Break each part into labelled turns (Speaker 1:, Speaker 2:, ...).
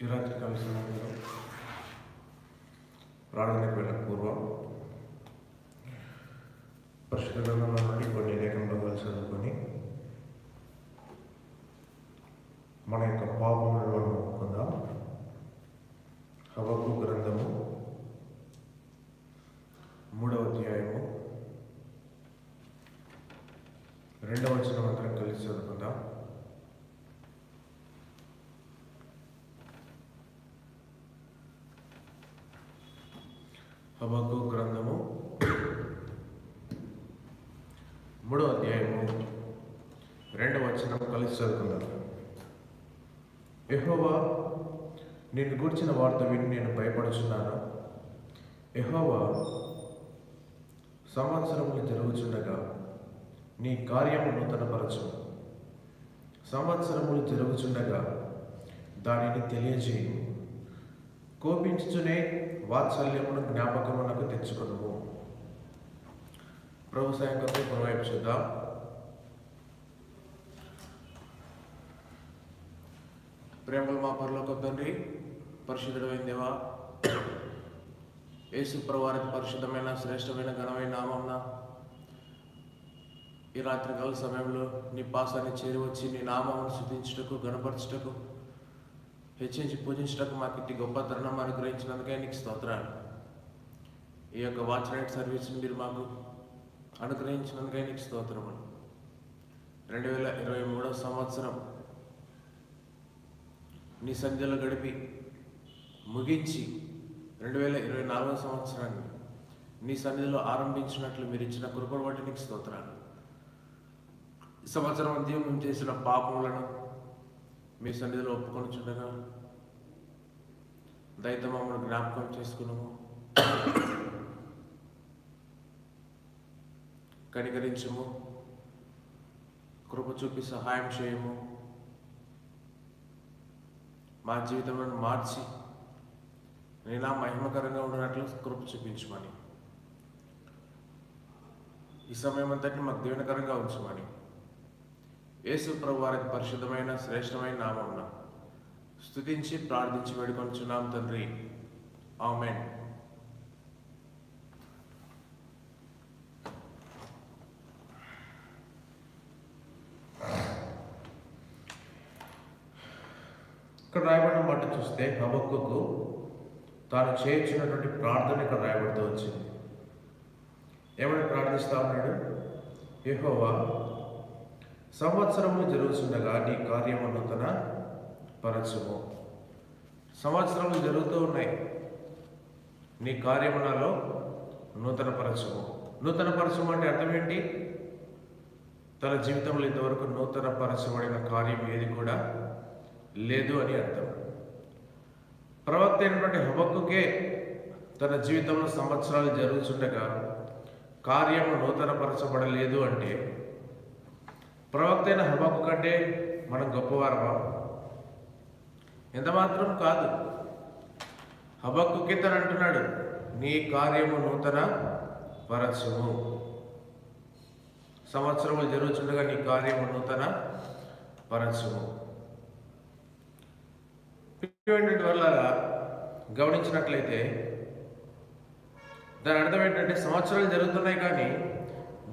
Speaker 1: ఈ రాత్రి కాల సమయంలో ప్రార్థనకు వెళ్ళక పూర్వం పరిశుద్ధ గ్రంథంలో నుండి కొన్ని లేఖన భాగాలు చదువుకొని మన యొక్క పాపములను మనం ఒప్పుకుందాం. హబక్కూకు గ్రంథము 3వ అధ్యాయము 2వ వచనం అందరం కలిసి చదువుకుందాం. హబక్కూకు గ్రంథము 3వ అధ్యాయము 2వ వచనం కలిసి చదువుకుందాం. యెహోవా, నిన్ను గూర్చిన వార్త విని నేను భయపడుచున్నాను. యెహోవా, సంవత్సరములు జరుగుచుండగా నీ కార్యము నూతనపరచు. సంవత్సరములు జరుగుచుండగా దానిని తెలియజేయు. కోపించుచునే వాత్సల్యమును జ్ఞాపకమునకు తెచ్చుకొనుము. ప్రభు సాయంత్రం పునవైపు చూద్దాం. ప్రేమలు మా పరలోక తండ్రి, పరిశుద్ధుడైన దేవా, యేసు ప్రభువారి పరిశుద్ధమైన శ్రేష్టమైన ఘనమైన నామమున ఈ రాత్రి కాల సమయంలో నీ పాసాన్ని చేరివచ్చి నీ నామమును స్తుతించుటకు, గణపరచుటకు, హెచ్చించి పూజించుటకు మాకు ఇట్టి గొప్ప తరుణం అనుగ్రహించినందుకే నీకు స్తోత్రాలు. ఈ యొక్క వాచ్ నైట్ సర్వీస్ని మీరు మాకు అనుగ్రహించినందుకే నీకు స్తోత్రములు. 2023వ సంవత్సరం నీ సన్నిధిలో గడిపి ముగించి 2024వ సంవత్సరాన్ని నీ సన్నిధిలో ఆరంభించినట్లు మీరు ఇచ్చిన కృపను బట్టి నీకు స్తోత్రాలు. ఈ సంవత్సరం మధ్య మేము చేసిన పాపములను మీ సన్నిధిలో ఒప్పుకొనిచుండగా దయతో మమ్మల్ని జ్ఞాపకం చేసుకున్నాము. కనికరించము, కృప చూపి సహాయం చేయము. మా జీవితంలో మార్చి నేనా మహిమకరంగా ఉన్నట్లు కృప చూపించమని, ఈ సమయం అంతటిని మాకు దీవెనకరంగా ఉంచమని యేసు ప్రభు వారికి పరిశుద్ధమైన శ్రేష్టమైన నామమున స్తుతించి ప్రార్థించి వేడుకొనుచున్నాం తండ్రి, ఆమేన్. ఇక్కడ రాయబడిన మాట చూస్తే హబక్కూకు తాను చేయించినటువంటి ప్రార్థన ఇక్కడ రాయబడుతూ వచ్చింది. ఏమని ప్రార్థిస్తా ఉన్నాడు? యెహోవా, సంవత్సరములు జరుగుతుండగా నీ కార్యము నూతన పరచుము. సంవత్సరములు జరుగుతూ ఉన్నాయి, నీ కార్యము నాలో నూతన పరచుము. నూతన పరచము అంటే అర్థం ఏంటి? తన జీవితంలో ఇంతవరకు నూతన పరచబడిన కార్యం ఏది కూడా లేదు అని అర్థం. ప్రవక్త అయినటువంటి హబక్కూకే తన జీవితంలో సంవత్సరాలు జరుగుతుండగా కార్యము నూతనపరచబడలేదు అంటే ప్రవక్త అయిన హబక్కూ కంటే మనం గొప్పవారమా? ఎంత మాత్రం కాదు. హబక్కూకే తను అంటున్నాడు, నీ కార్యము నూతన పరచుము. సంవత్సరములు జరుగుతుండగా నీ కార్యము నూతన పరచుము. వల్ల గమనించినట్లయితే దాని అర్థం ఏంటంటే సంవత్సరాలు జరుగుతున్నాయి కానీ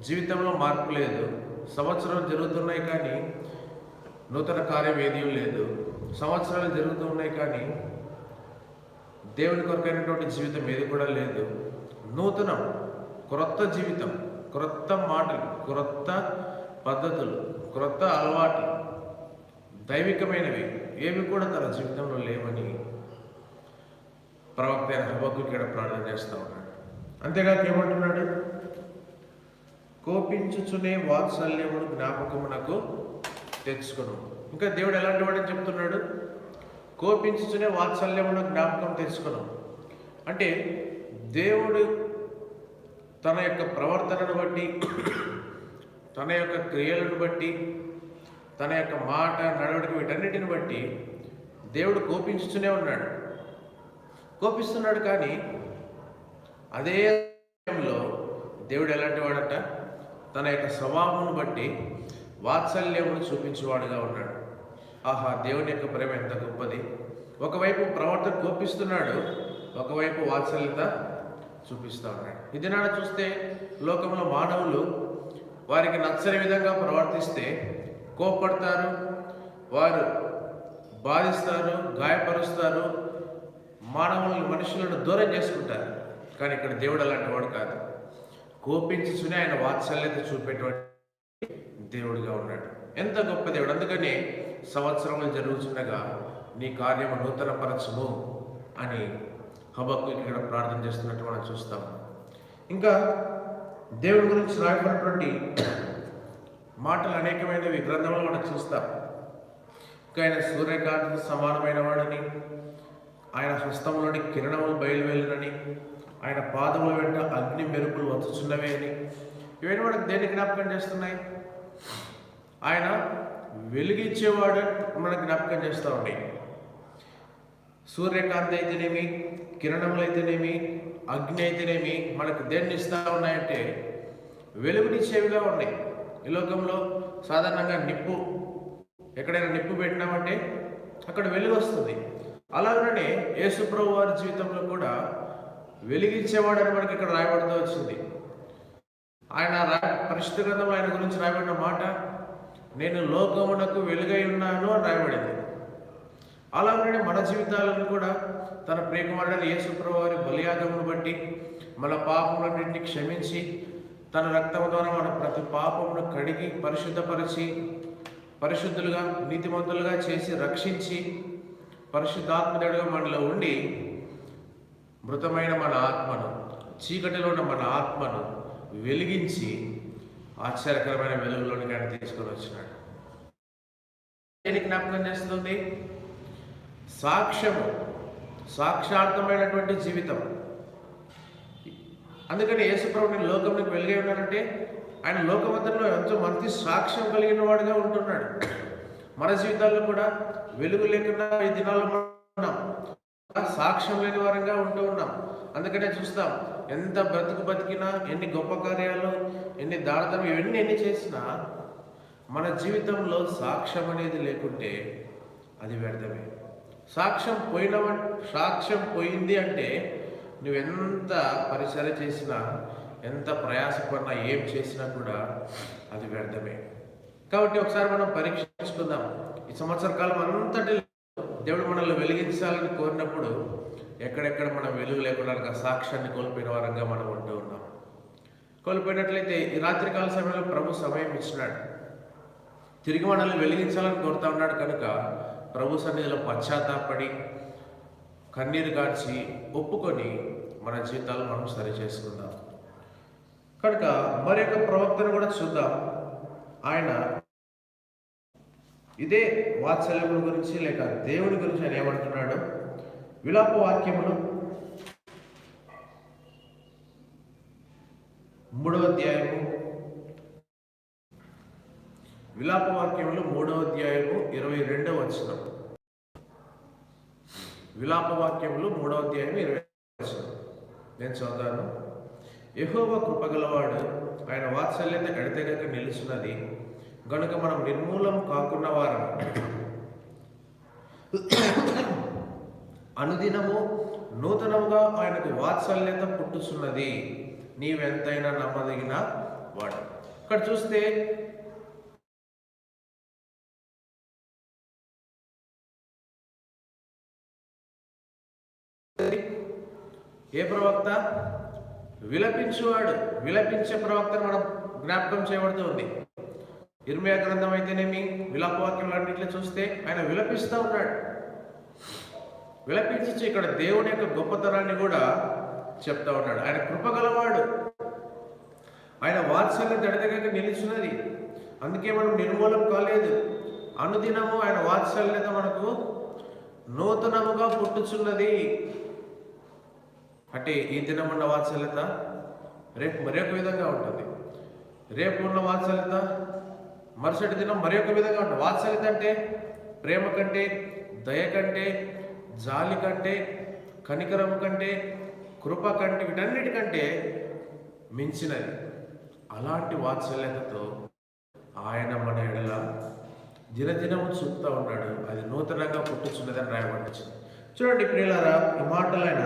Speaker 1: జీవితంలో మార్పు లేదు. సంవత్సరాలు జరుగుతున్నాయి కానీ నూతన కార్యం ఏదీ లేదు. సంవత్సరాలు జరుగుతున్నాయి కానీ దేవుని కొరకైనటువంటి జీవితం ఏది కూడా లేదు. నూతనం, క్రొత్త జీవితం, క్రొత్త మాటలు, క్రొత్త పద్ధతులు, క్రొత్త అలవాట్లు, దైవికమైనవి ఏవి కూడా తన జీవితంలో లేవని ప్రవక్త అయిన హబక్కూకు ఇక్కడ ప్రార్థన చేస్తూ ఉన్నాడు. అంతేగాక ఏమంటున్నాడు? కోపించుచునే వాత్సల్యమును జ్ఞాపకమునకు తెచ్చుకొను. ఇంకా దేవుడు ఎలాంటి వాడని చెప్తున్నాడు? కోపించుచునే వాత్సల్యమును జ్ఞాపకం తెచ్చుకొను అంటే దేవుడు తన యొక్క ప్రవర్తనను బట్టి, తన యొక్క క్రియలను బట్టి, తన యొక్క మాట, నడవడిక, వీటన్నిటిని బట్టి దేవుడు కోపించుతూనే ఉన్నాడు, కోపిస్తున్నాడు. కానీ అదే సమయంలో దేవుడు ఎలాంటి వాడట? తన యొక్క స్వభావమును బట్టి వాత్సల్యమును చూపించేవాడుగా ఉన్నాడు. ఆహా, దేవుని యొక్క ప్రేమ ఎంత గొప్పది! ఒకవైపు ప్రవర్తన కోపిస్తున్నాడు, ఒకవైపు వాత్సల్యత చూపిస్తూ ఉన్నాడు. ఇది నాడు చూస్తే లోకంలో మానవులు వారికి నచ్చని విధంగా ప్రవర్తిస్తే కోపడతారు, వారు బాధిస్తారు, గాయపరుస్తారు, మనుషులను దూరం చేసుకుంటారు. కానీ ఇక్కడ దేవుడు అలాంటి వాడు కాదు. కోపించుకుని ఆయన వాత్సల్యత చూపేటువంటి దేవుడిగా ఉన్నాడు. ఎంత గొప్ప దేవుడు! అందుకని సంవత్సరములు జరుగుతుండగా నీ కార్యము నూతనపరచుము అని హబక్కూకు ఇక్కడ ప్రార్థన చేస్తున్నట్టు మనం చూస్తాం. ఇంకా దేవుడి గురించి రాయబడినటువంటి మాటలు అనేకమైనవి గ్రంథంలో మనం చూస్తాం. ఇంకా ఆయన సూర్యకాంతికి సమానమైన వాడని, ఆయన హస్తంలోని కిరణములు బయలువెళ్ళనని, ఆయన పాదముల వెంట అగ్ని మెరుపులు వచ్చుచున్నవే అని, ఇవన్నీ మనకు దేన్ని జ్ఞాపకం చేస్తున్నాయి? ఆయన వెలిగించేవాడు మనకు జ్ఞాపకం చేస్తూ ఉన్నాయి. సూర్యకాంతి అయితేనేమి, కిరణములు అయితేనేమి, అగ్ని అయితేనేమి మనకు దేన్ని ఇస్తూ ఉన్నాయంటే వెలుగునిచ్చేవిగా ఉన్నాయి. ఈ లోకంలో సాధారణంగా ఎక్కడైనా నిప్పు పెట్టినామంటే అక్కడ వెలుగు వస్తుంది. అలాగనే యేసుప్రభు వారి జీవితంలో కూడా వెలిగించేవాడని మనకి ఇక్కడ రాయబడుతూ వచ్చింది. ఆయన పరిశుద్ధ గ్రంథంలో ఆయన గురించి రాయబడిన మాట, నేను లోకమునకు వెలుగై ఉన్నాను అని రాయబడింది. అలాగనే మన జీవితాలను కూడా తన ప్రియకుమారుడైన యేసుప్రభు వారి బలియాగమును బట్టి మన పాపములన్నింటినీ క్షమించి తన రక్తం ద్వారా మన ప్రతి పాపమును కడిగి పరిశుద్ధపరిచి పరిశుద్ధులుగా నీతిమంతులుగా చేసి రక్షించి పరిశుద్ధాత్మదేవుడుగా మనలో ఉండి మృతమైన మన ఆత్మను, చీకటిలో ఉన్న మన ఆత్మను వెలిగించి ఆశ్చర్యకరమైన వెలుగులోనికి ఆయన తీసుకొని వచ్చినాడు. దేనికి జ్ఞాపకం చేస్తుంది? సాక్షార్థమైనటువంటి జీవితం. అందుకని యేసుప్రభుని లోకంలోకి వెలుగై ఉన్నారంటే ఆయన లోకమంతలో ఎంతో మంచి సాక్ష్యం కలిగిన వాడుగా ఉంటున్నాడు. మన జీవితాల్లో కూడా వెలుగు లేకుండా ఈ దినాల్లో ఉన్నాం, సాక్ష్యం లేని వారంగా ఉంటూ ఉన్నాం. అందుకనే చూస్తాం, ఎంత బతికినా, ఎన్ని గొప్ప కార్యాలు, ఎన్ని దానధర్మం, ఇవన్నీ ఎన్ని చేసినా మన జీవితంలో సాక్ష్యం అనేది లేకుంటే అది వ్యర్థమే. సాక్ష్యం పోయింది అంటే నువ్వెంత పరిచర్య చేసినా, ఎంత ప్రయాసపడినా, ఏం చేసినా కూడా అది వ్యర్థమే. కాబట్టి ఒకసారి మనం పరీక్షించుకుందాం. ఈ సంవత్సర కాలం అంతటి దేవుడు మనల్ని వెలిగించాలని కోరినప్పుడు ఎక్కడెక్కడ మనం వెలుగు లేకుండా సాక్ష్యాన్ని కోల్పోయిన వారంగా మనం ఉంటూ ఉన్నాం. కోల్పోయినట్లయితే ఈ రాత్రికాల సమయంలో ప్రభు సమయం ఇచ్చినాడు, తిరిగి మనల్ని వెలిగించాలని కోరుతా ఉన్నాడు. కనుక ప్రభు సన్నిధిలో పశ్చాత్తాపడి కన్నీరు కార్చి ఒప్పుకొని మన జీవితాలు మనం సరి చేసుకుందాం. కనుక మరి యొక్క ప్రవక్తను కూడా చూద్దాం. ఆయన ఇదే వాత్సల్యముల గురించి లేక దేవుని గురించి ఆయన ఏమంటున్నాడు? విలాప వాక్యములు 3వ అధ్యాయము, విలాప వాక్యములు 3వ అధ్యాయము 22వ వచనం. విలాప వాక్యములు 3వ అధ్యాయం 22వ వచనం నేను చదువుతాను. యెహోవా కృపగలవాడు, ఆయన వాత్సల్యత ఎడతెగక నిలుచున్నది గనుక మనం నిర్మూలం కాకున్న వారం అనుదినము నూతనముగా ఆయనకు వాత్సల్యత పుట్టుచున్నది, నీవెంతైనా నమ్మదగిన వాడు. ఇక్కడ చూస్తే ఏ ప్రవక్త? విలపించే ప్రవక్తను మనం జ్ఞాపకం చేయబడుతూ ఉంది. ఇర్మియా గ్రంథం అయితేనేమి, విలాపవాక్యం అన్నింటిలో చూస్తే ఆయన విలపిస్తూ ఉన్నాడు. విలపించి ఇక్కడ దేవుని యొక్క గొప్పతనాన్ని కూడా చెప్తా ఉన్నాడు. ఆయన కృపగలవాడు, ఆయన వాత్సల్యత ఎడతెగక నిలిచినది, అందుకే మనం నిర్మూలం కాలేదు. అనుదినము ఆయన వాత్సల్యత మనకు నూతనముగా పుట్టుచున్నది. అంటే ఈ దినం ఉన్న వాత్సల్యత రేపు మరొక విధంగా ఉంటుంది, రేపు ఉన్న వాత్సల్యత మరుసటి దినం మరొక విధంగా ఉంటుంది. వాత్సల్యత అంటే ప్రేమ కంటే, దయ కంటే, జాలి కంటే, కనికరం కంటే, కృప కంటే, వీటన్నిటికంటే మించినది. అలాంటి వాత్సల్యతతో ఆయన మన ఎడల దినదినము చూపుతూ ఉన్నాడు. అది నూతనంగా పుట్టుచున్నదని రాయబడింది. చూడండి ప్రియులారా, ఈ మాటలైన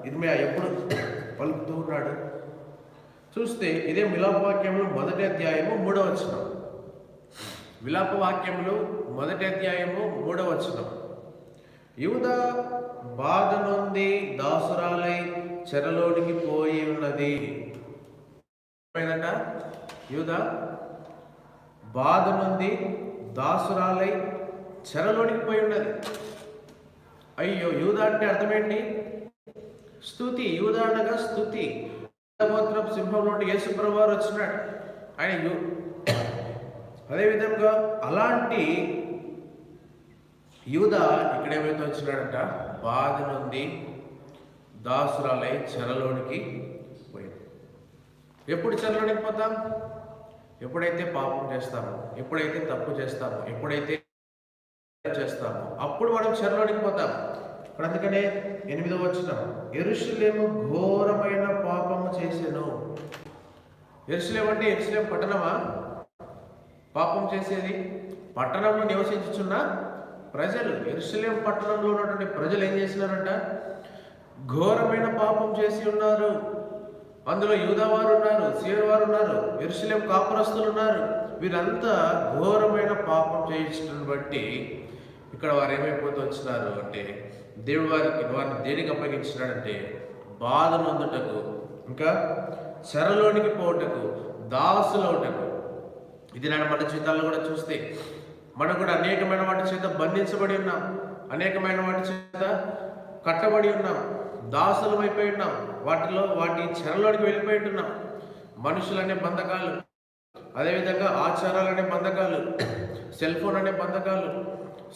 Speaker 1: ఇర్మియా ఎప్పుడు పలుకుతూ ఉన్నాడు చూస్తే ఇదే విలాప వాక్యంలో 1వ అధ్యాయము 3వ వచనం. విలాప వాక్యంలో 1వ అధ్యాయము 3వ వచనం. యూదా బాధ నొంది దాసురాలై చెరలోనికి పోయి ఉన్నది. ఏమైందట? యూదా బాధ నొంది దాసురాలై చెరలోనికి పోయి ఉన్నది. అయ్యో, యూదా అంటే అర్థమేంటి? స్తుతి. యూదా అనగా స్తుతి. గోత్రపు సింహం నుండి యేసుప్రభువు వారు వచ్చినాడు. ఆయన అదేవిధంగా అలాంటి యూదా ఇక్కడ ఏమైతే వచ్చినాడంట, బాధ నుండి దాసురాలై చెరలోనికి పోయింది. ఎప్పుడు చెరలోనికి పోతాం? ఎప్పుడైతే పాపం చేస్తామో, ఎప్పుడైతే తప్పు చేస్తామో, ఎప్పుడైతే చేస్తామో అప్పుడు మనం చెరలోనికి పోతాం. ఇప్పుడు అందుకనే 8వ వచనం, యెరూషలేము ఘోరమైన పాపము చేసెను. యెరూషలేము అంటే యెరూషలేము పట్టణమా పాపం చేసేది? పట్టణంలో నివసించుచున్న ప్రజలు, యెరూషలేము పట్టణంలో ఉన్నటువంటి ప్రజలు ఏం చేసినారంట? ఘోరమైన పాపం చేసి ఉన్నారు. అందులో యూదా వారు ఉన్నారు, సీయోను వారు ఉన్నారు, యెరూషలేము కాపురస్తులు ఉన్నారు. వీరంతా ఘోరమైన పాపం చేయించడం బట్టి ఇక్కడ వారు ఏమైపోతూ వచ్చినారు అంటే, దేవుడు వారిని దేనికి అప్పగించినాడంటే బాధ నొందుటకు, ఇంకా చెరలోనికి పోవటకు, దాసులవుటకు. ఇది నేను మన జీవితాల్లో కూడా చూస్తే మనం కూడా అనేకమైన వాటి చేత బంధించబడి ఉన్నాం, అనేకమైన వాటి చేత కట్టబడి ఉన్నాం, దాసులం అయిపోయి ఉన్నాం, వాటి చెరలోనికి వెళ్ళిపోయి ఉంటున్నాం. మనుషులనే బంధకాలు, అదేవిధంగా ఆచారాలనే బంధకాలు, సెల్ ఫోన్ అనే బంధకాలు,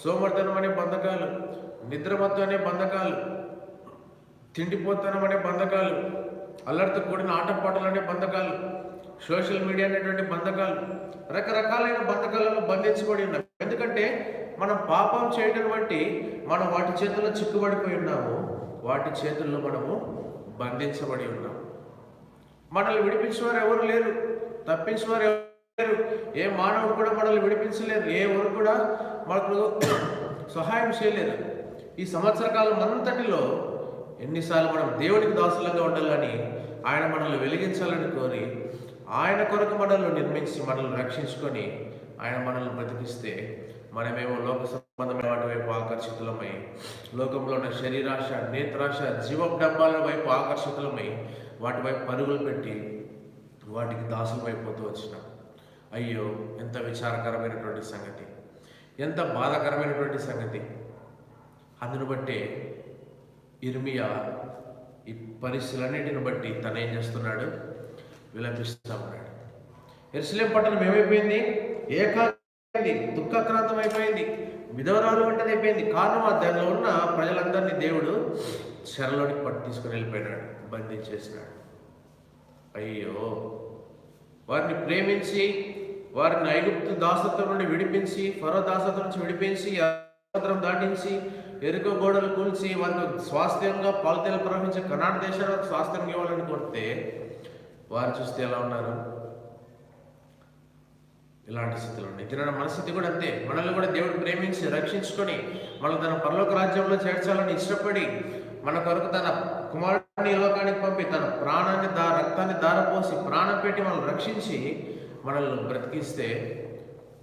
Speaker 1: సోమర్థనం అనే బంధకాలు, నిద్రమత్తు అనే బంధకాలు, తిండిపోతనం అనే బంధకాలు, అల్లరితో కూడిన ఆటపాటలు అనే బంధకాలు, సోషల్ మీడియా అనేటువంటి బంధకాలు, రకరకాలైన బంధకాలను బంధించబడి ఉన్నాం. ఎందుకంటే మనం పాపం చేయడం బట్టి మనం వాటి చేతుల్లో చిక్కుబడిపోయి ఉన్నాము, వాటి చేతుల్లో మనము బంధించబడి ఉన్నాము. మనల్ని విడిపించేవారు ఎవరు లేరు, తప్పించేవారు ఎవరు లేరు. ఏ మానవుడు కూడా మనల్ని విడిపించలేరు, ఏ ఎవరు కూడా మనకు సహాయం చేయలేరు. ఈ సంవత్సర కాలం అంతటిలో ఎన్నిసార్లు మనం దేవునికి దాసులంగా ఉండాలని, ఆయన మనల్ని వెలిగించాలని కోరి, ఆయన కొరకు మనల్ని నిర్మించి మనల్ని రక్షించుకొని ఆయన మనల్ని బ్రతికిస్తే, మనమేమో లోక సంబంధమైన వాటి వైపు ఆకర్షితులమై, లోకంలో ఉన్న శరీరాశ, నేత్రాశ, జీవడంబాల వైపు ఆకర్షితులమై వాటి వైపు పరుగులు పెట్టి వాటికి దాసులమైపోతూ వచ్చినాం. అయ్యో, ఎంత విచారకరమైనటువంటి సంగతి, ఎంత బాధాకరమైనటువంటి సంగతి. అందును బట్టే ఇర్మియా ఈ పరిస్థితులన్నిటిని బట్టి తను ఏం చేస్తున్నాడు? విలపిస్తూ ఉన్నాడు. యెరూషలేము పట్టణం ఏమైపోయింది? ఏకాంతమైంది, దుఃఖాక్రాంతం అయిపోయింది, విధవరాలు వంటిది అయిపోయింది. కారణం దానిలో ఉన్న ప్రజలందరినీ దేవుడు చెరలోనికి తీసుకుని వెళ్ళిపోయినాడు, బంధించేసినాడు. అయ్యో, వారిని ప్రేమించి, వారిని ఐగుప్తు దాసత్వం నుండి విడిపించి, ఫరో దాసత్వం నుంచి విడిపించి, సముద్రం దాటించి, ఎరుకో గోడలు కూల్చి, వారికి స్వాస్థ్యంగా పాలతీలు ప్రవహించి కనాన్ దేశాలకు స్వాస్థ్యం ఇవ్వాలని కోరితే వారు చూస్తే ఎలా ఉన్నారు? ఇలాంటి స్థితిలో ఉన్నాయి. తిన మన స్థితి కూడా అంతే. మనల్ని కూడా దేవుడు ప్రేమించి రక్షించుకొని మనల్ని తన పరలోక రాజ్యంలో చేర్చాలని ఇష్టపడి మన కొరకు తన కుమారుడిని లోకానికి పంపి తన ప్రాణాన్ని రక్తాన్ని దారపోసి ప్రాణం పెట్టి మనల్ని రక్షించి మనల్ని బ్రతికిస్తే,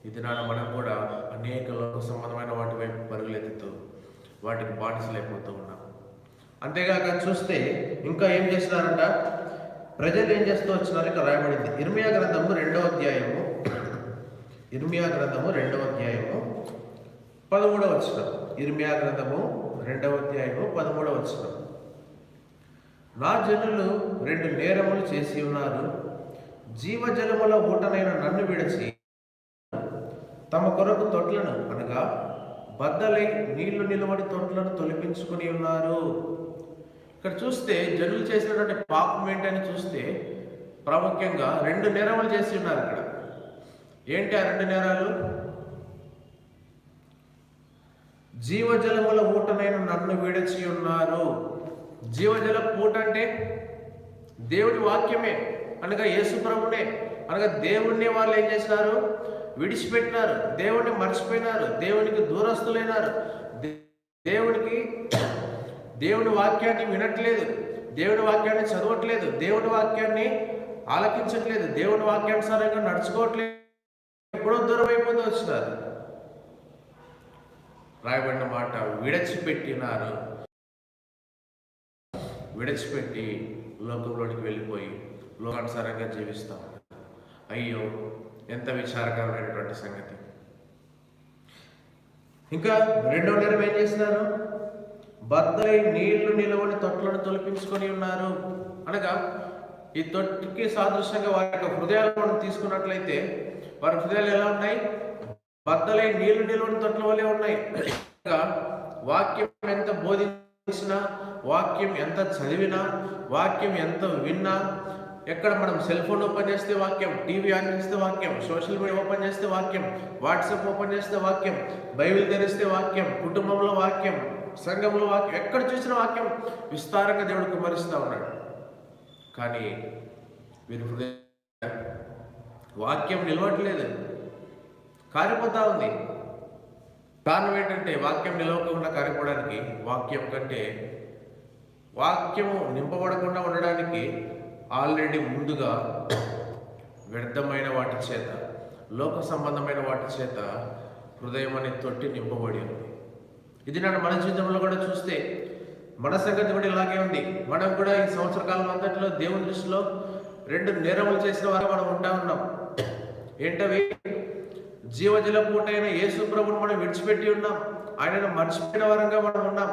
Speaker 1: ఇది మనం కూడా అనేక లోక సంబంధమైన వాటి వైపు పరుగులెత్తుతూ వాటికి బానిసలైపోతూ ఉన్నాం. అంతేగాక చూస్తే ఇంకా ఏం చేస్తున్నారంట? ప్రజలు ఏం చేస్తూ వచ్చినారు? ఇక్కడ రాయబడింది ఇర్మియా గ్రంథము 2వ అధ్యాయము, ఇర్మియా గ్రంథము 2వ అధ్యాయము 13వ వచనం. ఇర్మియా గ్రంథము 2వ అధ్యాయము 13వ వచనం. నా జనులు 2 నేరములు చేసి ఉన్నారు, జీవజలముల ఊటనైన నన్ను విడిచి తమ కొరకు తొట్లను, అనగా బద్దలై నీళ్లు నిలబడి తొట్లను తొలగించుకుని ఉన్నారు. ఇక్కడ చూస్తే జనులు చేసినటువంటి పాపం ఏంటని చూస్తే ప్రాముఖ్యంగా 2 నేరములు చేసి ఉన్నారు. ఇక్కడ ఏంటి ఆ 2 నేరాలు? జీవజలముల ఊటనైన నన్ను విడిచి ఉన్నారు. జీవజల ఊట అంటే దేవుడి వాక్యమే, అనగా యేసు ప్రభునే, అనగా దేవుణ్ణి వాళ్ళు ఏం చేసినారు? విడిచిపెట్టినారు, దేవుణ్ణి మర్చిపోయినారు, దేవునికి దూరస్తులైనారు, దేవునికి దేవుని వాక్యాన్ని వినట్లేదు, దేవుని వాక్యాన్ని చదవట్లేదు, దేవుని వాక్యాన్ని ఆలకించట్లేదు, దేవుని వాక్యానుసారంగా నడుచుకోవట్లేదు, ఎప్పుడో దూరం అయిపోతూ వచ్చినారు. రాయబడిన మాట, విడిచిపెట్టినారు. విడిచిపెట్టి లోకంలోనికి వెళ్ళిపోయి లోకానుసారంగా జీవిస్తాం. అయ్యో, ఎంత విచారకరమైనటువంటి సంగతి. ఇంకా రెండో నేరం ఏం చేసినారు? బద్దలై నీళ్లు నిలవని తొట్లను తొలిపించుకొని ఉన్నారు. అనగా ఈ తొట్టికి సాదృశ్యంగా వారి యొక్క హృదయాలు మనం తీసుకున్నట్లయితే వారి హృదయాలు ఎలా ఉన్నాయి? బద్దలై నీళ్లు నిలవని తొట్ల వల్లే ఉన్నాయి. వాక్యం ఎంత బోధించినా, వాక్యం ఎంత చదివినా, వాక్యం ఎంత విన్నా, ఎక్కడ మనం సెల్ ఫోన్ ఓపెన్ చేస్తే వాక్యం, టీవీ ఆన్ చేస్తే వాక్యం, సోషల్ మీడియా ఓపెన్ చేస్తే వాక్యం, వాట్సాప్ ఓపెన్ చేస్తే వాక్యం, బైబిల్ తెరిస్తే వాక్యం, కుటుంబంలో వాక్యం, సంఘంలో వాక్యం, ఎక్కడ చూసిన వాక్యం విస్తారంగా దేవుడు కుమరిస్తూ ఉన్నాడు. కానీ వీరి హృదయ వాక్యం నిలవట్లేదు, కారిపోతా ఉంది. కారణం ఏంటంటే వాక్యం నిలవకుండా కారిపోవడానికి, వాక్యం కంటే వాక్యము నింపబడకుండా ఉండడానికి ఆల్రెడీ ముందుగా వ్యర్థమైన వాటి చేత, లోక సంబంధమైన వాటి చేత హృదయం అనే తొట్టి నింపబడి ఉంది. ఇది నన్ను మన జీవితంలో కూడా చూస్తే మన సంగతి కూడా ఇలాగే ఉంది. మనం కూడా ఈ సంవత్సర కాలం అంతట్లో దేవుని దృష్టిలో 2 నేరములు చేసిన వారు మనం ఉంటా ఉన్నాం. ఏంటవి? జీవజల పూటైన యేసు ప్రభువును మనం విడిచిపెట్టి ఉన్నాం. ఆయనను మర్చిపోయిన వారంగా మనం ఉన్నాం.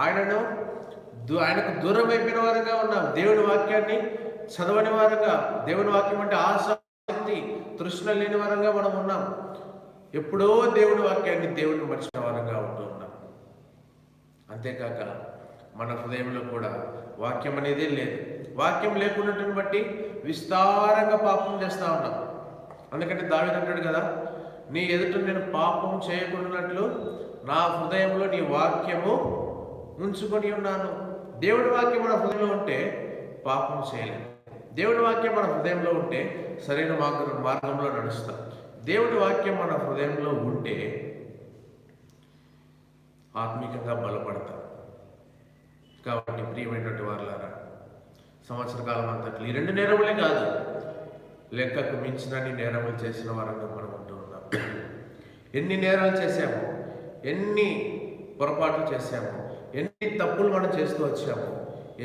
Speaker 1: ఆయనకు దూరం అయిపోయిన వారంగా ఉన్నాం. దేవుని వాక్యాన్ని చదవని వారంగా, దేవుని వాక్యం అంటే ఆసక్తి తృష్ణ లేని వారంగా మనం ఉన్నాం. ఎప్పుడో దేవుని వాక్యాన్ని దేవుడిని మర్చిపోయిన వారంగా ఉంటూ ఉన్నాం. అంతేకాక మన హృదయంలో కూడా వాక్యం అనేది లేదు. వాక్యం లేకున్నట్టుని బట్టి విస్తారంగా పాపం చేస్తూ ఉన్నాం. అందుకంటే దావీదు అంటాడు కదా, నీ ఎదుట నేను పాపం చేయకుండానట్లు నా హృదయంలో నీ వాక్యము ఉంచుకొని ఉన్నాను. దేవుడి వాక్యం మన హృదయంలో ఉంటే పాపం చేయలేము. దేవుడి వాక్యం మన హృదయంలో ఉంటే సరైన మార్గంలో నడుస్తాం. దేవుడి వాక్యం మన హృదయంలో ఉంటే ఆత్మీయంగా బలపడతాం. కాబట్టి ప్రియమైనటువంటి వారులారా, సంవత్సర కాలం అంతట్లో ఈ 2 నేరములే కాదు, లెక్కకు మించినన్ని నేరములు చేసిన వారంగా మనం ఉంటూ ఉన్నాం. ఎన్ని నేరాలు చేశాము, ఎన్ని పొరపాట్లు చేశాము, ఎన్ని తప్పులు మనం చేస్తూ వచ్చాము,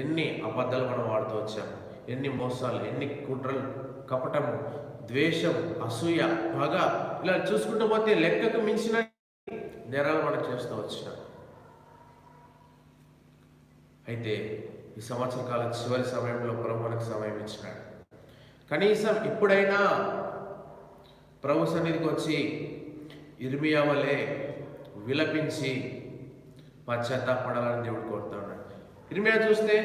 Speaker 1: ఎన్ని అబద్ధాలు మనం వాడుతూ వచ్చాము, ఎన్ని మోసాలు, ఎన్ని కుట్రలు, కపటము, ద్వేషం, అసూయ, పగ, ఇలా చూసుకుంటూ పోతే లెక్కకు మించిన నేరాలు మనం చేస్తూ వచ్చినాం. అయితే ఈ సంవత్సర కాలం చివరి సమయంలో ప్రభు మనకు సమయం ఇచ్చినాడు. కనీసం ఇప్పుడైనా ప్రభు సన్నిధికి వచ్చి ఇర్మియా వలె విలపించి పశ్చాత్తాపడాలని దేవుడు కోరుతా ఉన్నాడు. ఇర్మియా చూస్తే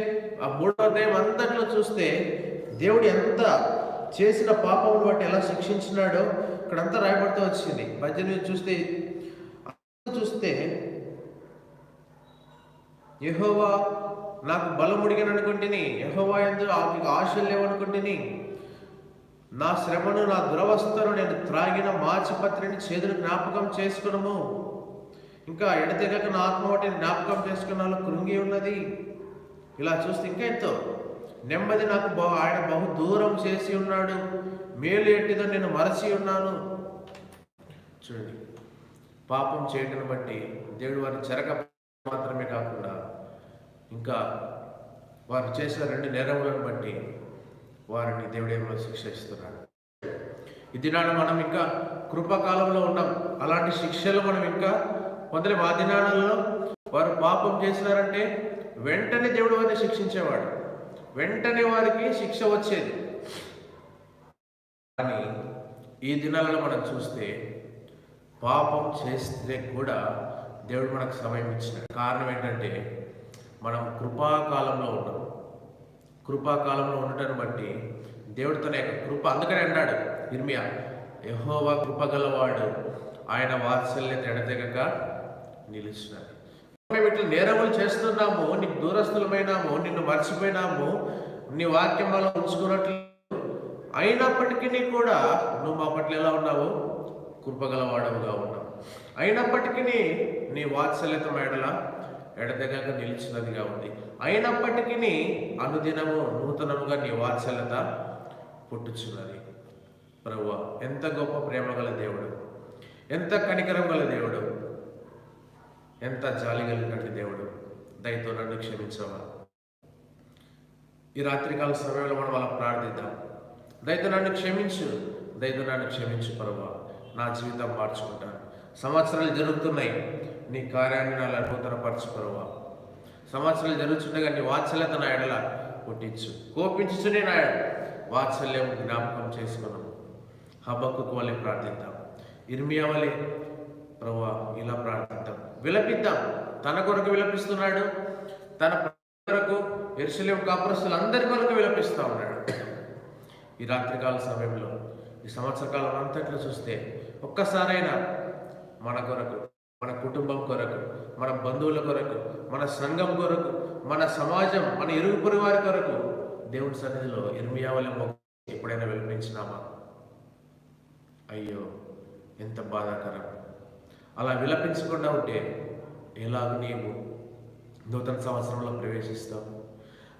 Speaker 1: ఆ 3వ అధ్యాయం అంతట్లో చూస్తే దేవుడు ఎంత చేసిన పాపమును బట్టి ఎలా శిక్షించినాడో ఇక్కడంతా రాయబడుతూ వచ్చింది. 18 చూస్తే యెహోవా నాకు బలముడిగాను అనుకుంటుని, యెహోవా యందు ఆశలు లేవనుకుంటుని, నా శ్రమను, నా దురవస్థను, నేను త్రాగిన మాచిపత్రిని చేదును జ్ఞాపకం చేసుకునము. ఇంకా ఎడతెగక నా ఆత్మ వాటిని జ్ఞాపకం చేసుకున్నాలో కృంగి ఉన్నది. ఇలా చూస్తే ఇంకా ఎంతో నెమ్మది నాకు ఆయన బహు దూరం చేసి ఉన్నాడు, మేలు ఎట్టిదో నేను మరచి ఉన్నాను. చూడండి, పాపం చేయటం బట్టి దేవుడు వారిని చెరక మాత్రమే కాకుండా ఇంకా వారు చేసిన 2 నేరములను బట్టి వారిని దేవుడేమో శిక్షిస్తున్నాడు. ఈ దినాన మనం ఇంకా కృపకాలంలో ఉన్నాం. అలాంటి శిక్షలు మనం ఇంకా పొందలేము. ఆ దినాలలో వారు పాపం చేసినారంటే వెంటనే దేవుడు వారిని శిక్షించేవాడు, వెంటనే వారికి శిక్ష వచ్చేది. కానీ ఈ దినాలలో మనం చూస్తే పాపం చేస్తే కూడా దేవుడు మనకు సమయం ఇచ్చినాడు. కారణం ఏంటంటే మనం కృపాకాలంలో ఉన్నాం. కృపాకాలంలో ఉండటాన్ని బట్టి దేవుడు తన యొక్క కృప, అందుకని అన్నాడు ఇర్మియా, యెహోవా కృపగలవాడు, ఆయన వాత్సల్యత ఎడతెగక నిలుస్తున్నాడు. మేము ఇట్లా నేరములు చేస్తున్నాము, నీకు దూరస్థులమైనాము, నిన్ను మర్చిపోయినాము, నీ వాక్యం వల్ల ఉంచుకున్నట్లు అయినప్పటికీ కూడా నువ్వు మా పట్ల ఎలా ఉన్నావు? కృపగలవాడవుగా ఉన్నావు. అయినప్పటికీ నీ వాత్సల్యత మేడల ఎడతెగక నిలిచినదిగా ఉంది. అయినప్పటికీ అనుదినము నూతనముగా నీ వాత్సల్యత పుట్టుచున్నది. ప్రభువా, ఎంత గొప్ప ప్రేమ గల దేవుడు, ఎంత కనికరం గల దేవుడు, ఎంత జాలి కలిగినటువంటి దేవుడు. దయతో నన్ను క్షమించవా. ఈ రాత్రికాల సమయంలో మనం అలా ప్రార్థిద్దాం. దయతో నన్ను క్షమించు, దయతో నన్ను క్షమించు ప్రభువా. నా జీవితం మార్చుకుంటాను. సంవత్సరాలు జరుగుతున్నాయి, నీ కార్యాన్ని నాలో నూతనపరచు ప్రభువా. సంవత్సరాలు జరుగుతుండగా నీ వాత్సల్యత నా ఎడల పుట్టించు. కోపించుచునే నా వాత్సల్యం జ్ఞాపకం చేసుకున్నాము. హబక్కుకు వలె ప్రార్థిద్దాం, ఇర్మియా వలె ప్రభువా ఇలా ప్రార్థిద్దాం. విలపిద్దాం. తన కొరకు విలపిస్తున్నాడు, తన కొరకు యెరూషలేము కాపురస్తులు అందరి కొరకు విలపిస్తూ ఉన్నాడు. ఈ రాత్రికాల సమయంలో, ఈ సంవత్సర కాలం అంతట్లో చూస్తే ఒక్కసారైనా మన కొరకు, మన కుటుంబం కొరకు, మన బంధువుల కొరకు, మన సంఘం కొరకు, మన సమాజం, మన ఇరుగు పొరుగు వారి కొరకు దేవుని సన్నిధిలో ఇర్మియా వలె ఎప్పుడైనా విలపించినామా? అయ్యో, ఎంత బాధాకరం. అలా విలపించకుండా ఉంటే ఎలాగ నీవు నూతన సంవత్సరంలో ప్రవేశిస్తావు?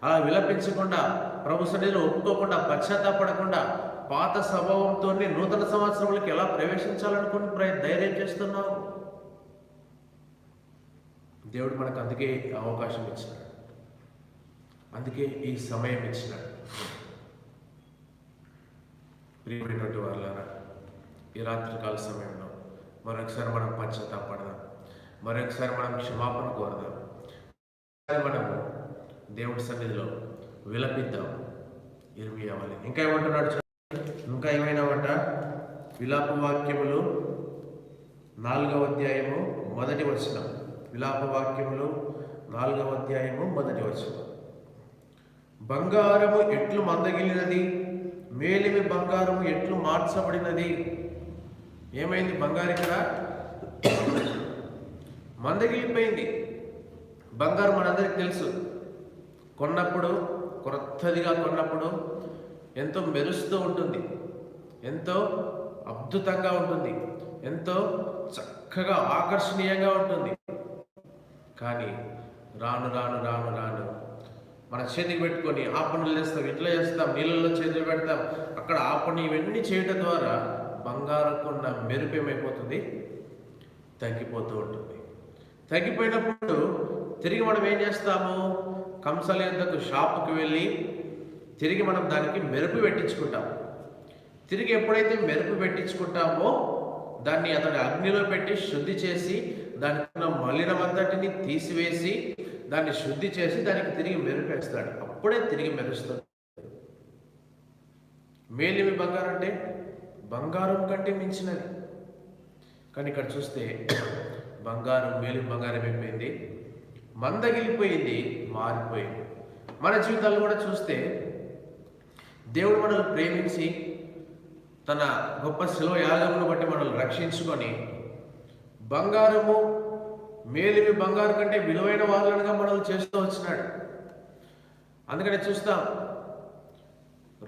Speaker 1: అలా విలపించకుండా, ప్రభు సన్నిధిలో ఒప్పుకోకుండా, పశ్చాత్తాపడకుండా, పాత స్వభావంతో నూతన సంవత్సరంలోకి ఎలా ప్రవేశించాలనుకుని ధైర్యం చేస్తున్నావు? దేవుడు మనకు అందుకే అవకాశం ఇచ్చినాడు, అందుకే ఈ సమయం ఇచ్చినాడు. ప్రియమైనటువంటి వారులారా, ఈ రాత్రికాల సమయంలో మరొకసారి మనం పశ్చాత్తాపడదాం, మరొకసారి మనం క్షమాపణ కోరదాం, మనము దేవుడి సన్నిధిలో విలపిద్దాం. ఇర్మియా వలె. ఇంకా ఏమంటున్నాడు? ఇంకా ఏమైనామంట? విలాప వాక్యములు 4వ అధ్యాయము 1వ వచనం. విలాప వాక్యములు 4వ అధ్యాయము 1వ వచనం. బంగారము ఎట్లు మందగిలినది, మేలిమి బంగారము ఎట్లు మార్చబడినది. ఏమైంది? బంగారు ఇక్కడ మందగిలిపోయింది. బంగారం మనందరికి తెలుసు, కొన్నప్పుడు, క్రొత్తదిగా కొన్నప్పుడు ఎంతో మెరుస్తూ ఉంటుంది, ఎంతో అద్భుతంగా ఉంటుంది, ఎంతో చక్కగా ఆకర్షణీయంగా ఉంటుంది. కానీ రాను రాను రాను రాను మన చేతికి పెట్టుకొని ఆ పనులు చేస్తాం, ఇట్లా చేస్తాం, నీళ్ళల్లో చేతులు పెడతాం, అక్కడ ఆ పని ఇవన్నీ చేయడం ద్వారా బంగారకున్న మెరుపు ఏమైపోతుంది? తగ్గిపోతూ ఉంటుంది. తగ్గిపోయినప్పుడు తిరిగి మనం ఏం చేస్తాము? కంసాల యొద్దకు షాపుకి వెళ్ళి తిరిగి మనం దానికి మెరుపు పెట్టించుకుంటాం. తిరిగి ఎప్పుడైతే మెరుపు పెట్టించుకుంటామో దాన్ని అతని అగ్నిలో పెట్టి శుద్ధి చేసి దానికి ఉన్న మలినమంతటిని తీసివేసి దాన్ని శుద్ధి చేసి దానికి తిరిగి మెరుపు వేస్తాడు. అప్పుడే తిరిగి మెరుస్తుంది. మేలిమి బంగారం అంటే బంగారం కంటే మించినది. కానీ ఇక్కడ చూస్తే బంగారం, మేలిమి బంగారం అయిపోయింది, మందగిలిపోయింది, మారిపోయింది. మన జీవితాల్లో కూడా చూస్తే దేవుడు మనల్ని ప్రేమించి తన గొప్ప శిలువ యాగమును బట్టి మనల్ని రక్షించుకొని బంగారము, మేలిమి బంగారు కంటే విలువైన వాళ్ళనుగా మనల్ని చేస్తూ వచ్చినాడు. అందుకని చూస్తాం,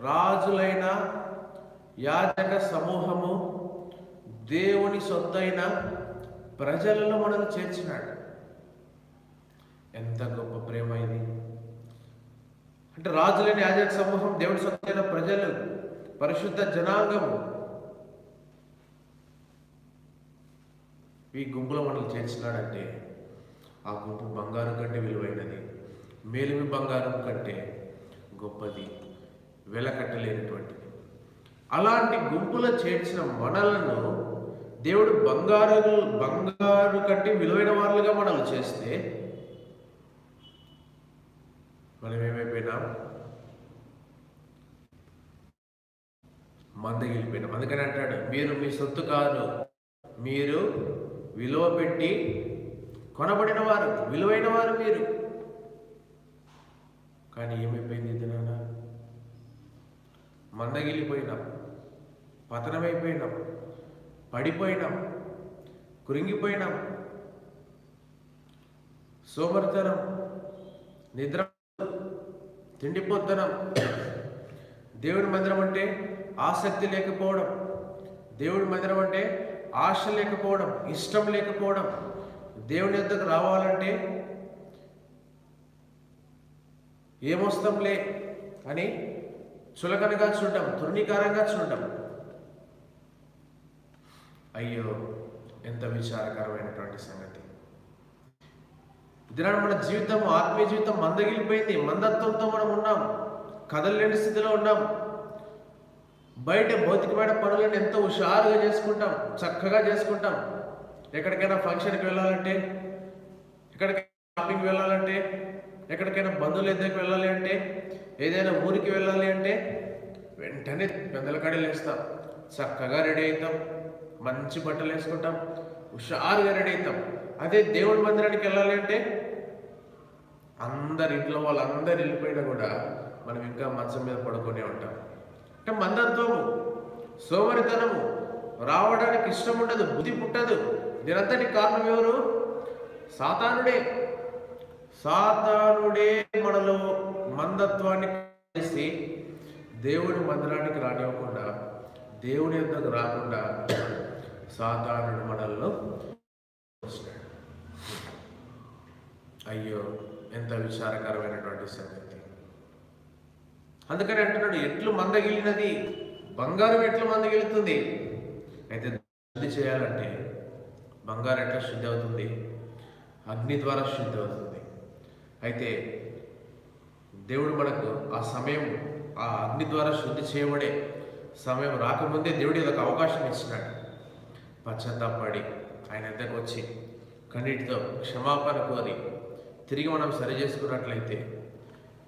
Speaker 1: రాజులైన యాజక సమూహము దేవుని సొత్తైన ప్రజలలో మనల్ని చేర్చినాడు. ఎంత గొప్ప ప్రేమ ఇది! అంటే రాజులైన యాజక సమూహం, దేవుని సొత్తైన ప్రజలు, పరిశుద్ధ జనాంగము, ఈ గుంపులో మనల్ని చేర్చినాడంటే ఆ గుంపు బంగారం కంటే విలువైనది, మేలిమి బంగారం కంటే గొప్పది, వెలకట్టలేనటువంటిది. అలాంటి గుంపులో చేర్చిన మనలను దేవుడు బంగారు కంటే విలువైన వాళ్ళుగా మనల్ని చేస్తే మనం ఏమైపోయినాం? మందగిలిపోయినాం. అందుకని అంటాడు, మీరు మీ సొత్తు కాదు, మీరు విలువ పెట్టి కొనబడిన వారు, విలువైన వారు మీరు. కానీ ఏమైపోయింది? ఇది నాన్న, మందగిలిపోయినాం, పతనమైపోయినాం, పడిపోయినాం, కురింగిపోయినాం. సోమరితనం, నిద్ర, తిండిపోతనం, దేవుడి మందిరం అంటే ఆసక్తి లేకపోవడం, దేవుడి మందిరం అంటే ఆశ లేకపోవడం, ఇష్టం లేకపోవడం, దేవుని యొద్దకు రావాలంటే ఏమొస్తాంలే అని చులకనగా చూడటం, తృణీకారంగా చూడటం. అయ్యో, ఎంత విచారకరమైనటువంటి సంగతి. ఇదినాడు మన జీవితం, ఆత్మీయ జీవితం మందగిలిపోయింది. మందత్వంతో మనం ఉన్నాం, కదలలేని స్థితిలో ఉన్నాం. బయట భౌతికమైన పనులను ఎంతో హుషారుగా చేసుకుంటాం, చక్కగా చేసుకుంటాం. ఎక్కడికైనా ఫంక్షన్కి వెళ్ళాలంటే, ఎక్కడికైనా షాపింగ్కి వెళ్ళాలంటే, ఎక్కడికైనా బంధువుల దగ్గరికి వెళ్ళాలి అంటే, ఏదైనా ఊరికి వెళ్ళాలి అంటే వెంటనే పెద్దల కడలు వేస్తాం, చక్కగా రెడీ అవుతాం, మంచి బట్టలు వేసుకుంటాం, హుషారుగా రెడీ అవుతాం. అదే దేవుడి మందిరానికి వెళ్ళాలి అంటే అందరి ఇంట్లో వాళ్ళందరు వెళ్ళిపోయినా కూడా మనం ఇంకా మంచం మీద పడుకొని ఉంటాం. అంటే మందత్వము, సోమరితనము, రావడానికి ఇష్టం ఉండదు, బుద్ధి పుట్టదు. దీనంతటి కారణం ఎవరు? సాతానుడే. సాతానుడే మనలో మందత్వాన్ని చేసి దేవుడి మందిరానికి రానివ్వకుండా, దేవుని యొద్దకు రాకుండా సాతానుడు మనల్లో. అయ్యో, ఎంత విచారకరమైనటువంటి సంగతి. అందుకని అంటున్నాడు, ఎట్లు మందగిలినది బంగారం ఎట్లు మందగిలుతుంది. అయితే శుద్ధి చేయాలంటే బంగారం ఎట్లా శుద్ధి అవుతుంది? అగ్ని ద్వారా శుద్ధి అవుతుంది. అయితే దేవుడు మనకు ఆ సమయం, ఆ అగ్ని ద్వారా శుద్ధి చేయబడే సమయం రాకముందే దేవుడు ఒక అవకాశం ఇచ్చినాడు. పశ్చాత్తాపడి ఆయన దగ్గరకు వచ్చి కన్నీటితో క్షమాపణ కోరి తిరిగి మనం సరి చేసుకున్నట్లయితే,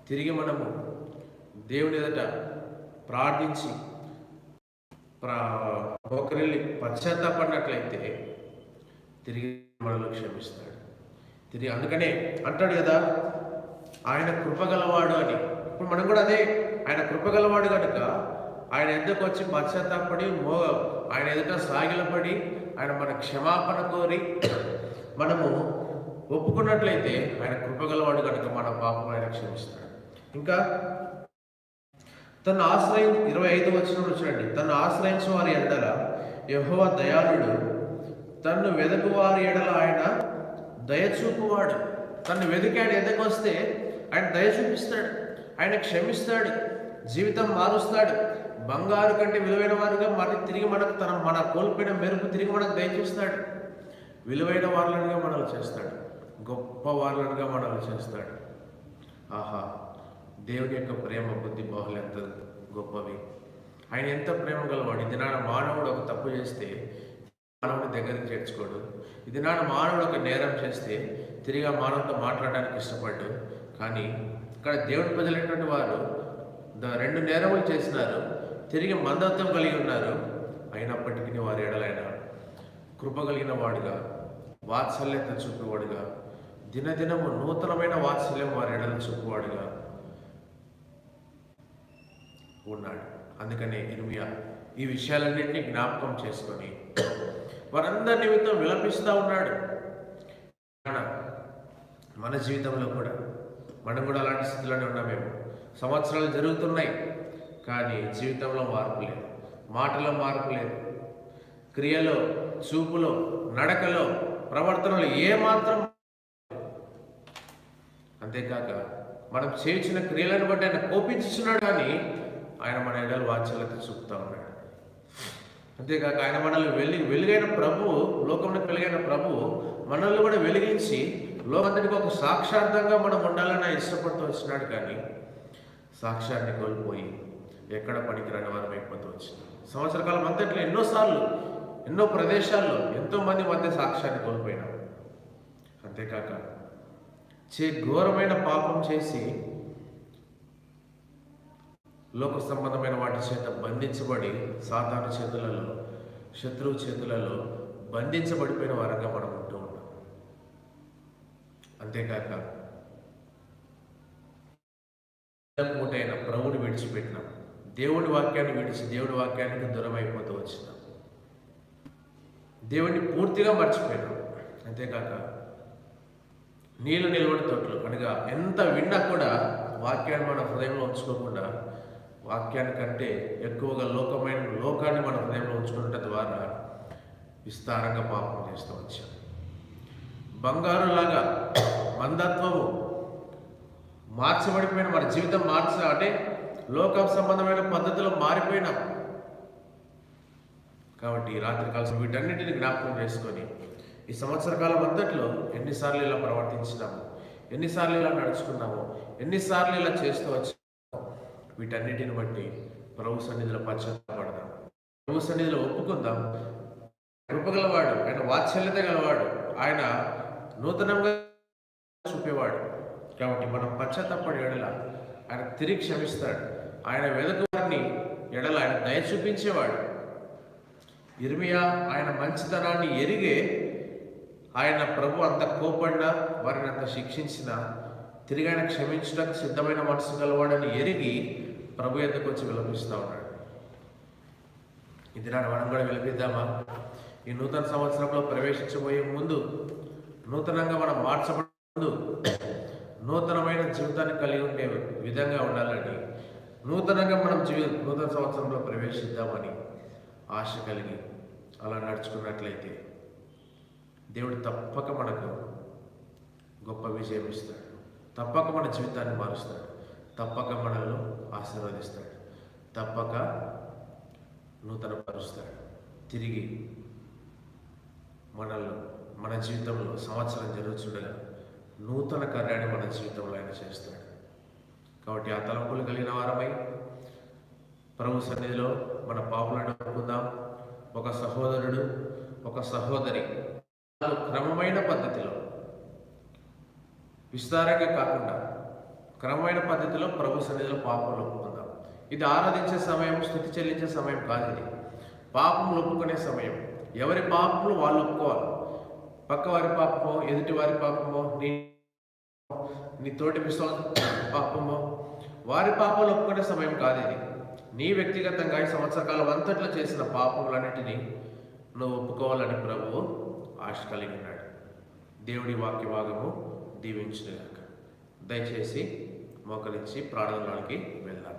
Speaker 1: తిరిగి మనము దేవుని ఎదుట ప్రార్థించి ఒకరిని పశ్చాత్తాపడినట్లయితే తిరిగి మనల్ని క్షమిస్తాడు. తిరిగి అందుకనే అంటాడు కదా, ఆయన కృపగలవాడు అని. ఇప్పుడు మనం కూడా అదే, ఆయన కృపగలవాడు కనుక ఆయన ఎద్దకు వచ్చి పశ్చాత్తాపడి ఆయన ఎదుట సాగిలపడి ఆయన మన క్షమాపణ కోరి మనము ఒప్పుకున్నట్లయితే ఆయన కృపగలవాడు కనుక మన పాపం ఆయన క్షమిస్తాడు. ఇంకా తను 25 వచనంలో చూడండి, తను ఆశ్రయించిన వారి ఎడల యెహోవా దయాళుడు, తన్ను వెదకు వారి ఎడల ఆయన దయచూపువాడు. తను వెతికి ఆయన ఎద్దకు వస్తే ఆయన దయ చూపిస్తాడు, ఆయన క్షమిస్తాడు, జీవితం మారుస్తాడు. బంగారు కంటే విలువైన వారుగా మరి తిరిగి మనకు మన కోల్పోయిన మెరుపు తిరిగి మనకు దయచేస్తాడు. విలువైన వాళ్ళనుగా మనల్ని చేస్తాడు, గొప్ప వాళ్ళనుగా మనల్ని చేస్తాడు. ఆహా, దేవుని యొక్క ప్రేమ, బుద్ధి, బాహులు ఎంత గొప్పవి. ఆయన ఎంత ప్రేమ గలవాడు. ఇది నాడు మానవుడు ఒక తప్పు చేస్తే మానవుడి దగ్గరికి చేర్చుకోడు. ఇది నాడు మానవుడు ఒక నేరం చేస్తే తిరిగి ఆ మానవుడితో మాట్లాడడానికి ఇష్టపడ్డు. కానీ ఇక్కడ దేవుడి ప్రజలైనటువంటి వారు 2 నేరములు చేసినారు, తిరిగి మందత్వం కలిగి ఉన్నారు. అయినప్పటికీ వారి ఎడలైన కృప కలిగిన వాడుగా, వాత్సల్యత చూపేవాడుగా, దినదినము నూతనమైన వాత్సల్యం వారి ఎడలు చూపేవాడుగా ఉన్నాడు. అందుకనే ఇర్మియా ఈ విషయాలన్నింటినీ జ్ఞాపకం చేసుకొని వారందరి నిమిత్తం విలపిస్తూ ఉన్నాడు. మన జీవితంలో కూడా మనం కూడా అలాంటి స్థితిలోనే ఉన్నామేమో. సంవత్సరాలు జరుగుతున్నాయి కానీ జీవితంలో మార్పు లేదు, మాటలో మార్పు లేదు, క్రియలో, చూపులో, నడకలో, ప్రవర్తనలో ఏమాత్రం. అంతేకాక మనం చేసిన క్రియలను బట్టి ఆయన కోపించున్నాడు, కానీ ఆయన మన ఎడలు వాత్సల్యత చూపుతూ ఉన్నాడు. అంతేకాక ఆయన మనల్ని వెలుగైన ప్రభువు, లోకంలో వెలుగైన ప్రభువు మనల్ని కూడా వెలిగించి లోకంతటికి ఒక సాక్షార్థంగా మనం ఉండాలని ఇష్టపడుతూ వచ్చినాడు. కానీ సాక్ష్యాన్ని కోల్పోయి ఎక్కడ పనికిరాని వారం అయిపోతూ వచ్చినాం. సంవత్సర కాలం అంతట్లో ఎన్నోసార్లు, ఎన్నో ప్రదేశాల్లో ఎంతోమంది మధ్య సాక్ష్యాన్ని కోల్పోయినాం. అంతేకాక ఘోరమైన పాపం చేసి లోక సంబంధమైన వాటి చేత బంధించబడి సాతాను చేతులలో, శత్రువు చేతులలో బంధించబడిపోయిన వారంగా మనం ఉంటూ ఉన్నాం. అంతేకాక పూటైన ప్రభువుని విడిచిపెట్టినాం, దేవుడి వాక్యాన్ని విడిచి దేవుడి వాక్యానికి దూరం అయిపోతూ వచ్చినాం, దేవుడిని పూర్తిగా మర్చిపోయినాం. అంతేకాక నీళ్ళు నిలబడి తోటలు అనగా ఎంత విన్నా కూడా వాక్యాన్ని మన హృదయంలో ఉంచుకోకుండా, వాక్యాన్ని కంటే ఎక్కువగా లోకాన్ని మన హృదయంలో ఉంచుకున్న ద్వారా విస్తారంగా పాపం చేస్తూ వచ్చాం. బంగారులాగా మందత్వము, మార్చబడిపోయిన మన జీవితం అంటే లోక సంబంధమైన పద్ధతిలో మారిపోయినాం. కాబట్టి ఈ రాత్రి కాలం వీటన్నిటిని జ్ఞాపకం చేసుకొని ఈ సంవత్సర కాలం అంతట్లో ఎన్నిసార్లు ఇలా ప్రవర్తించినాము, ఎన్నిసార్లు ఇలా నడుచుకున్నాము, ఎన్నిసార్లు ఇలా చేస్తూ వచ్చాము, వీటన్నిటిని బట్టి ప్రభు సన్నిధిలో పశ్చాత్తాపడదాం, ప్రభు సన్నిధిలో ఒప్పుకుందాం. కృపగలవాడు, ఆయన వాత్సల్యత గలవాడు, ఆయన నూతనంగా చూపేవాడు. కాబట్టి మనం పశ్చాత్తాపడి ఎడల ఆయన తిరిగి క్షమిస్తాడు. ఆయన వెదకువారిని ఎడల ఆయన దయ చూపించేవాడు. ఇర్మియా ఆయన మంచితనాన్ని ఎరిగే ఆయన ప్రభు అంత కోపడినా, వారిని అంత శిక్షించినా తిరిగి ఆయన క్షమించడానికి సిద్ధమైన మనసు గలవాడని ఎరిగి ప్రభు ఎద్దకు వచ్చి విలపిస్తూ ఉన్నాడు. ఇది నాడు మనం కూడా విలపిద్దామా? ఈ నూతన సంవత్సరంలో ప్రవేశించబోయే ముందు, నూతనంగా మనం మార్చబడే ముందు నూతనమైన జీవితాన్ని కలిగి ఉండే విధంగా ఉండాలని, నూతనంగా మనం నూతన సంవత్సరంలో ప్రవేశిద్దామని ఆశ కలిగి అలా నడుచుకున్నట్లయితే దేవుడు తప్పక మనకు గొప్ప విజయం ఇస్తాడు, తప్పక మన జీవితాన్ని మారుస్తాడు, తప్పక మనల్ని ఆశీర్వదిస్తాడు, తప్పక నూతన పరుస్తాడు. తిరిగి మనల్ని మన జీవితంలో సంవత్సరం జరుగుతుండగా నూతన కార్యాన్ని మన జీవితంలో ఆయన చేస్తాడు. కాబట్టి ఆ తలంపులు కలిగిన వారమై ప్రభు సన్నిధిలో మన పాపులను ఒప్పుకుందాం. ఒక సహోదరుడు, ఒక సహోదరి క్రమమైన పద్ధతిలో, విస్తారంగా కాకుండా క్రమమైన పద్ధతిలో ప్రభు సన్నిధిలో పాపములు ఒప్పుకుందాం. ఇది ఆరాధించే సమయం, స్తుతి చెల్లించే సమయం కాదు. ఇది పాపములు ఒప్పుకునే సమయం. ఎవరి పాపములు వాళ్ళు ఒప్పుకోవాలి. పక్క వారి పాపమో, ఎదుటి వారి పాపమో, నీ తోటి విశ్వాస పాపమో, వారి పాపాలు ఒప్పుకునే సమయం కాదు ఇది. నీ వ్యక్తిగతంగా ఈ సంవత్సర కాలం అంతట్లో చేసిన పాపములన్నిటినీ నువ్వు ఒప్పుకోవాలని ప్రభువు ఆశ కలిగి ఉన్నాడు. దేవుడి వాక్య భాగము దీవించుగాక. దయచేసి మోకరించి ప్రార్థనలోకి వెళ్దాం.